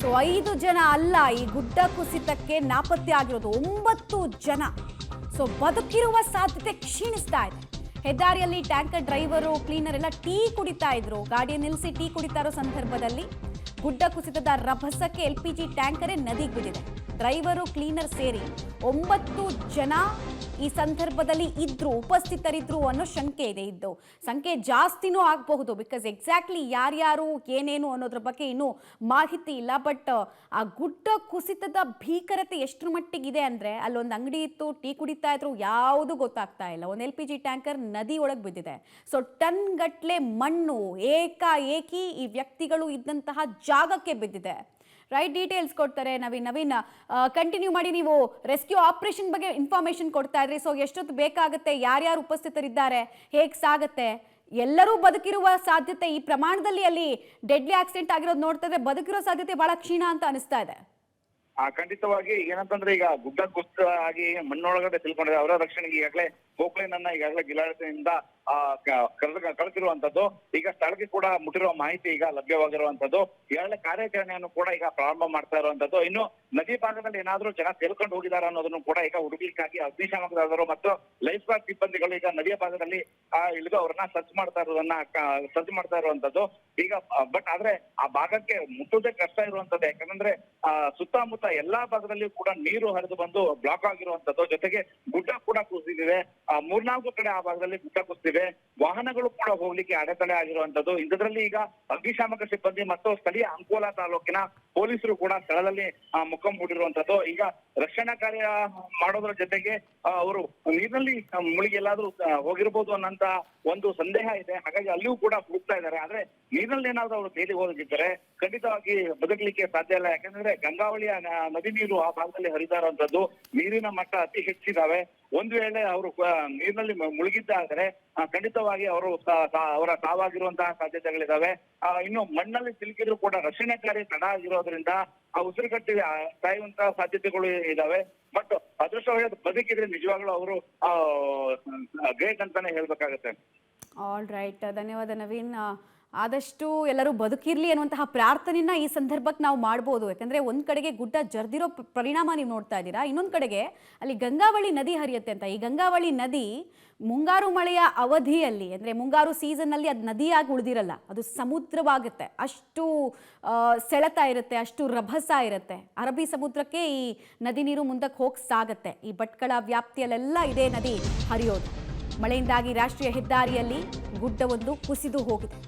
So 5 ಜನ ಅಲ್ಲ ಈ ಗುಡ್ಡ ಕುಸಿತಕ್ಕೆ ನಾಪತ್ತೆ ಆಗಿರೋದು 9 ಜನ. ಸೊ ಬದುಕಿರುವ ಸಾಧ್ಯತೆ ಕ್ಷೀಣಿಸ್ತಾ ಇದೆ. ಹೆದ್ದಾರಿಯಲ್ಲಿ ಟ್ಯಾಂಕರ್ ಡ್ರೈವರು ಕ್ಲೀನರ್ ಎಲ್ಲ ಟೀ ಕುಡಿತಾ ಇದ್ರು. ಗಾಡಿ ನಿಲ್ಲಿಸಿ ಟೀ ಕುಡಿತಾ ಇರೋ ಸಂದರ್ಭದಲ್ಲಿ ಗುಡ್ಡ ಕುಸಿತದ ರಭಸಕ್ಕೆ LPG ಟ್ಯಾಂಕರೇ ನದಿಗೆ ಬಿದ್ದಿದೆ. ಡ್ರೈವರು ಕ್ಲೀನರ್ ಸೇರಿ 9 ಜನ ಈ ಸಂದರ್ಭದಲ್ಲಿ ಉಪಸ್ಥಿತರಿದ್ರು ಅನ್ನೋ ಶಂಕೆ ಇದೆ. ಸಂಖ್ಯೆ ಜಾಸ್ತಿನೂ ಆಗಬಹುದು. ಬಿಕಾಸ್ ಎಕ್ಸಾಕ್ಟ್ಲಿ ಯಾರ್ಯಾರು ಏನೇನು ಅನ್ನೋದ್ರ ಬಗ್ಗೆ ಇನ್ನೂ ಮಾಹಿತಿ ಇಲ್ಲ. ಬಟ್ ಆ ಗುಡ್ಡ ಕುಸಿತದ ಭೀಕರತೆ ಎಷ್ಟರ ಮಟ್ಟಿಗಿದೆ ಅಂದರೆ ಅಲ್ಲೊಂದು ಅಂಗಡಿ ಇತ್ತು, ಟೀ ಕುಡಿತಾ ಇದ್ರು, ಯಾವುದು ಗೊತ್ತಾಗ್ತಾ ಇಲ್ಲ. ಒಂದು LPG ಟ್ಯಾಂಕರ್ ನದಿ ಒಳಗೆ ಬಿದ್ದಿದೆ. ಸೊ ಟನ್ ಗಟ್ಲೆ ಮಣ್ಣು ಏಕಾಏಕಿ ಈ ವ್ಯಕ್ತಿಗಳು ಇದ್ದಂತಹ ಜಾಗಕ್ಕೆ ಬಿದ್ದಿದೆ. ರೈಟ್, ಡೀಟೇಲ್ಸ್ ಕೊಡ್ತಾರೆ ನವೀನ್. ಕಂಟಿನ್ಯೂ ಮಾಡಿ. ನೀವು ರೆಸ್ಕ್ಯೂ ಆಪರೇಷನ್ ಬಗ್ಗೆ ಇನ್ಫಾರ್ಮೇಶನ್ ಕೊಡ್ತಾ ಇದ್ರಿ. ಸೊ ಎಷ್ಟೊತ್ತು ಬೇಕಾಗುತ್ತೆ, ಯಾರ್ಯಾರು ಉಪಸ್ಥಿತರಿದ್ದಾರೆ, ಹೇಗೆ ಸಾಗುತ್ತೆ, ಎಲ್ಲರೂ ಬದುಕಿರುವ ಸಾಧ್ಯತೆ ಈ ಪ್ರಮಾಣದಲ್ಲಿ ಅಲ್ಲಿ ಡೆಡ್ಲಿ ಆಕ್ಸಿಡೆಂಟ್ ಆಗಿರೋದು ನೋಡ್ತಾ ಇದ್ರೆ ಬದುಕಿರೋ ಸಾಧ್ಯತೆ ಬಹಳ ಕ್ಷೀಣ ಅಂತ ಅನಿಸ್ತಾ ಇದೆ. ಖಂಡಿತವಾಗಿ ಏನಂತಂದ್ರೆ ಈಗ ಗುಡ್ಡ ಕುಸಿತ ಆಗಿ ಮಣ್ಣೊಳಗಡೆ ತಿಳ್ಕೊಂಡಿದೆ. ಅವರ ರಕ್ಷಣೆಗೆ ಈಗಾಗಲೇ ಗೋಖಲೆನನ್ನ ಈಗಾಗಲೇ ಜಿಲ್ಲಾಡಳಿತದಿಂದ ಕಳಿಸಿರುವಂತದ್ದು. ಈಗ ಸ್ಥಳಕ್ಕೆ ಕೂಡ ಮುಟ್ಟಿರುವ ಮಾಹಿತಿ ಈಗ ಲಭ್ಯವಾಗಿರುವಂತದ್ದು. ಈಗಾಗಲೇ ಕಾರ್ಯಾಚರಣೆಯನ್ನು ಕೂಡ ಈಗ ಪ್ರಾರಂಭ ಮಾಡ್ತಾ ಇರುವಂತದ್ದು. ಇನ್ನು ನದಿ ಭಾಗದಲ್ಲಿ ಏನಾದ್ರೂ ಜನ ತೇಲ್ಕೊಂಡು ಹೋಗಿದ್ದಾರೆ ಅನ್ನೋದನ್ನು ಕೂಡ ಈಗ ಹುಡುಕ್ಲಿಕ್ಕಾಗಿ ಅಗ್ನಿಶಾಮಕ ದಳರು ಮತ್ತು ಲೈಫ್ ಗಾರ್ಡ್ ಸಿಬ್ಬಂದಿಗಳು ಈಗ ನದಿಯ ಭಾಗದಲ್ಲಿ ಇಳಿದು ಅವರನ್ನ ಸರ್ಚ್ ಮಾಡ್ತಾ ಇರುವಂತದ್ದು. ಈಗ ಬಟ್ ಆದ್ರೆ ಆ ಭಾಗಕ್ಕೆ ಮುಟ್ಟುವುದೇ ಕಷ್ಟ ಇರುವಂತದ್ದು. ಯಾಕಂದ್ರೆ ಸುತ್ತಮುತ್ತ ಎಲ್ಲಾ ಭಾಗದಲ್ಲಿ ಕೂಡ ನೀರು ಹರಿದು ಬಂದು ಬ್ಲಾಕ್ ಆಗಿರುವಂತದ್ದು. ಜೊತೆಗೆ ಗುಡ್ಡ ಕೂಡ ಕುಸಿದಿದೆ. 3-4 ಕಡೆ ಆ ಭಾಗದಲ್ಲಿ ಗುಡ್ಡ ಕುಸಿದಿವೆ. ವಾಹನಗಳು ಕೂಡ ಹೋಗ್ಲಿಕ್ಕೆ ಅಡೆತಡೆ ಆಗಿರುವಂತದ್ದು. ಇಂಥದ್ರಲ್ಲಿ ಈಗ ಅಗ್ನಿಶಾಮಕ ಸಿಬ್ಬಂದಿ ಮತ್ತು ಸ್ಥಳೀಯ ಅಂಕೋಲಾ ತಾಲೂಕಿನ ಪೊಲೀಸರು ಕೂಡ ಸ್ಥಳದಲ್ಲಿ ಮುಖಂ ಹೂಡಿರುವಂತದ್ದು. ಈಗ ರಕ್ಷಣಾ ಕಾರ್ಯ ಮಾಡೋದ್ರ ಜೊತೆಗೆ ಅವರು ನೀರಿನಲ್ಲಿ ಮುಳುಗಿ ಎಲ್ಲಾದ್ರೂ ಹೋಗಿರ್ಬೋದು ಅನ್ನಂತ ಒಂದು ಸಂದೇಹ ಇದೆ. ಹಾಗಾಗಿ ಅಲ್ಲಿಯೂ ಕೂಡ ಹುಡುಕ್ತಾ ಇದ್ದಾರೆ. ಆದ್ರೆ ನೀರಿನಲ್ಲಿ ಏನಾದ್ರೂ ಅವರು ತೇಲಿ ಹೋಗಿದ್ದಾರೆ ಖಂಡಿತವಾಗಿ ಬದುಕಲಿಕ್ಕೆ ಸಾಧ್ಯ ಇಲ್ಲ. ಯಾಕಂದ್ರೆ ಗಂಗಾವಳಿಯ ನದಿ ನೀರು ಆ ಭಾಗದಲ್ಲಿ ಹರಿತಾ ಇರುವಂತದ್ದು. ನೀರಿನ ಮಟ್ಟ ಅತಿ ಹೆಚ್ಚಿದಾವೆ. ಒಂದು ವೇಳೆ ಅವರು ನೀರಿನಲ್ಲಿ ಮುಳುಗಿದ್ದಾದರೆ ಖಂಡಿತವಾಗಿ ಅವರ ಸಾವಾಗಿರುವಂತಹ ಸಾಧ್ಯತೆಗಳಿದಾವೆ. ಇನ್ನು ಮಣ್ಣಲ್ಲಿ ಸಿಲುಕಿದ್ರು ಕೂಡ ರಕ್ಷಣೆ ಕಾರ್ಯ ತಡ ಆಗಿರೋದ್ರಿಂದ ಆ ಉಸಿರುಗಟ್ಟಿ ಸಾಯುವಂತಹ ಸಾಧ್ಯತೆಗಳು ಇದಾವೆ. ಬಟ್ ಅದೃಷ್ಟವಾಗಿ ಬದುಕಿದ್ರೆ ನಿಜವಾಗ್ಲೂ ಅವರು ಗ್ರೇಟ್ ಅಂತಾನೆ ಹೇಳ್ಬೇಕಾಗತ್ತೆ. ಆಲ್ ರೈಟ್, ಧನ್ಯವಾದ ನವೀನ್. ಆದಷ್ಟು ಎಲ್ಲರೂ ಬದುಕಿರ್ಲಿ ಅನ್ನುವಂತಹ ಪ್ರಾರ್ಥನೆಯನ್ನ ಈ ಸಂದರ್ಭಕ್ಕೆ ನಾವು ಮಾಡ್ಬೋದು. ಯಾಕಂದ್ರೆ ಒಂದ್ ಕಡೆಗೆ ಗುಡ್ಡ ಜರ್ದಿರೋ ಪರಿಣಾಮ ನೀವು ನೋಡ್ತಾ ಇದ್ದೀರಾ, ಇನ್ನೊಂದು ಕಡೆಗೆ ಅಲ್ಲಿ ಗಂಗಾವಳಿ ನದಿ ಹರಿಯುತ್ತೆ ಅಂತ. ಈ ಗಂಗಾವಳಿ ನದಿ ಮುಂಗಾರು ಮಳೆಯ ಅವಧಿಯಲ್ಲಿ ಅಂದರೆ ಮುಂಗಾರು ಸೀಸನ್ನಲ್ಲಿ ಅದು ನದಿಯಾಗಿ ಉಳಿದಿರಲ್ಲ, ಅದು ಸಮುದ್ರವಾಗುತ್ತೆ. ಅಷ್ಟು ಸೆಳೆತ ಇರುತ್ತೆ, ಅಷ್ಟು ರಭಸ ಇರುತ್ತೆ. ಅರಬ್ಬಿ ಸಮುದ್ರಕ್ಕೆ ಈ ನದಿ ನೀರು ಮುಂದಕ್ಕೆ ಹೋಗಿ ಸಾಗುತ್ತೆ. ಈ ಭಟ್ಕಳ ವ್ಯಾಪ್ತಿಯಲ್ಲೆಲ್ಲ ಇದೇ ನದಿ ಹರಿಯೋದು. ಮಳೆಯಿಂದಾಗಿ ರಾಷ್ಟ್ರೀಯ ಹೆದ್ದಾರಿಯಲ್ಲಿ ಗುಡ್ಡವೊಂದು ಕುಸಿದು ಹೋಗಿದೆ.